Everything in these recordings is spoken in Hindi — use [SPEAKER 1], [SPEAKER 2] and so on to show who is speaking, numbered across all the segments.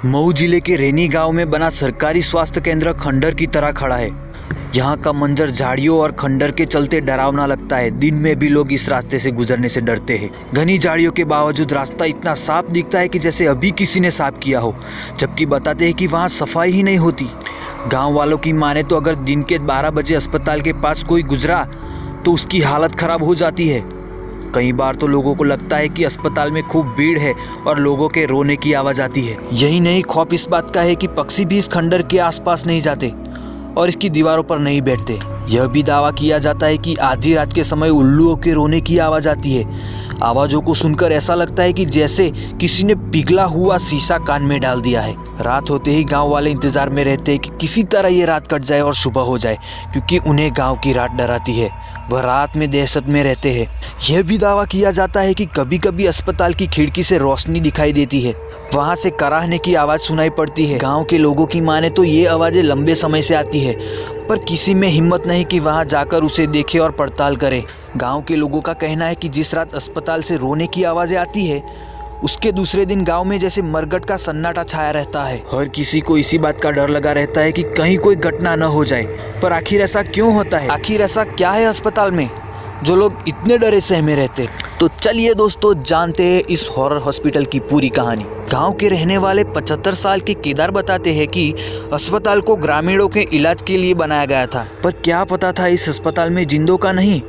[SPEAKER 1] मऊ जिले के रेनी गांव में बना सरकारी स्वास्थ्य केंद्र खंडर की तरह खड़ा है। यहाँ का मंजर झाड़ियों और खंडर के चलते डरावना लगता है। दिन में भी लोग इस रास्ते से गुजरने से डरते हैं। घनी झाड़ियों के बावजूद रास्ता इतना साफ दिखता है कि जैसे अभी किसी ने साफ किया हो, जबकि बताते हैं कि वहाँ सफाई ही नहीं होती। गाँव वालों की माने तो अगर दिन के 12 बजे अस्पताल के पास कोई गुजरा तो उसकी हालत खराब हो जाती है। कई बार तो लोगों को लगता है कि अस्पताल में खूब भीड़ है और लोगों के रोने की आवाज़ आती है। यही नहीं, खौफ इस बात का है कि पक्षी भी इस खंडर के आसपास नहीं जाते और इसकी दीवारों पर नहीं बैठते। यह भी दावा किया जाता है कि आधी रात के समय उल्लुओं के रोने की आवाज़ आती है। आवाज़ों को सुनकर ऐसा लगता है कि जैसे किसी ने पिघला हुआ शीशा कान में डाल दिया है। रात होते ही गांव वाले इंतजार में रहते हैं कि किसी तरह ये रात कट जाए और सुबह हो जाए, क्योंकि उन्हें गांव की रात डराती है। वह रात में दहशत में रहते हैं। यह भी दावा किया जाता है कि कभी कभी अस्पताल की खिड़की से रोशनी दिखाई देती है, वहाँ से कराहने की आवाज़ सुनाई पड़ती है। गांव के लोगों की माने तो ये आवाज़ें लंबे समय से आती है, पर किसी में हिम्मत नहीं कि वहाँ जाकर उसे देखे और पड़ताल करे। गांव के लोगों का कहना है कि जिस रात अस्पताल से रोने की आवाज़ें आती है, उसके दूसरे दिन गांव में जैसे मरगट का सन्नाटा छाया रहता है। हर किसी को इसी बात का डर लगा रहता है कि कहीं कोई घटना न हो जाए। पर आखिर ऐसा क्यों होता है? आखिर ऐसा क्या है अस्पताल में जो लोग इतने डरे सहमे रहते? तो चलिए दोस्तों, जानते हैं इस हॉरर हॉस्पिटल की पूरी कहानी। गांव के रहने वाले 75 साल के केदार बताते हैं कि अस्पताल को ग्रामीणों के इलाज के लिए बनाया गया था, पर क्या पता था इस अस्पताल में जिंदों का नहीं,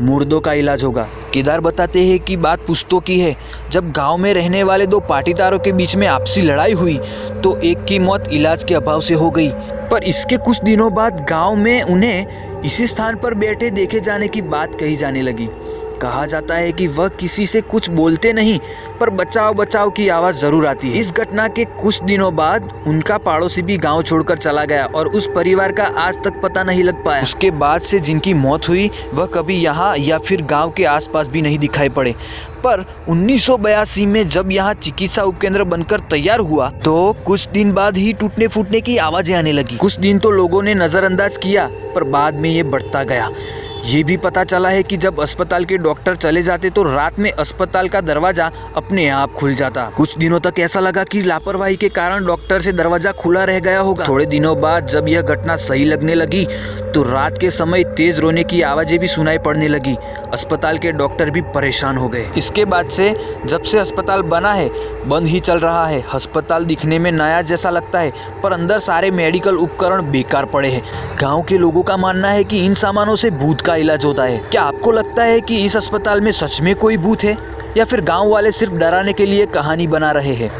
[SPEAKER 1] मुर्दों का इलाज होगा। केदार बताते हैं कि बात पुश्तों की है। जब गांव में रहने वाले दो पाटीदारों के बीच में आपसी लड़ाई हुई तो एक की मौत इलाज के अभाव से हो गई। पर इसके कुछ दिनों बाद गांव में उन्हें इसी स्थान पर बैठे देखे जाने की बात कही जाने लगी। कहा जाता है कि वह किसी से कुछ बोलते नहीं, पर बचाओ बचाओ की आवाज़ ज़रूर आती है। इस घटना के कुछ दिनों बाद उनका पड़ोसी भी गांव छोड़कर चला गया और उस परिवार का आज तक पता नहीं लग पाया। उसके बाद से जिनकी मौत हुई वह कभी यहाँ या फिर गांव के आसपास भी नहीं दिखाई पड़े। पर 1982 में जब यहाँ चिकित्सा उपकेंद्र बनकर तैयार हुआ तो कुछ दिन बाद ही टूटने फूटने की आवाज़ें आने लगी। कुछ दिन तो लोगों ने नज़रअंदाज किया, पर बाद में ये बढ़ता गया। ये भी पता चला है कि जब अस्पताल के डॉक्टर चले जाते तो रात में अस्पताल का दरवाजा अपने आप खुल जाता। कुछ दिनों तक ऐसा लगा कि लापरवाही के कारण डॉक्टर से दरवाजा खुला रह गया होगा। थोड़े दिनों बाद जब यह घटना सही लगने लगी तो रात के समय तेज रोने की आवाज़ें भी सुनाई पड़ने लगी। अस्पताल के डॉक्टर भी परेशान हो गए। इसके बाद से जब से अस्पताल बना है बंद ही चल रहा है। अस्पताल दिखने में नया जैसा लगता है, पर अंदर सारे मेडिकल उपकरण बेकार पड़े हैं। गांव के लोगों का मानना है कि इन सामानों से भूत का इलाज होता है। क्या आपको लगता है कि इस अस्पताल में सच में कोई भूत है, या फिर गांव वाले सिर्फ डराने के लिए कहानी बना रहे हैं?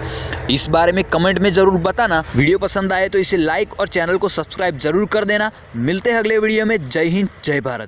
[SPEAKER 1] इस बारे में कमेंट में ज़रूर बताना। वीडियो पसंद आए तो इसे लाइक और चैनल को सब्सक्राइब जरूर कर देना। मिलते हैं अगले वीडियो में। जय हिंद, जय भारत।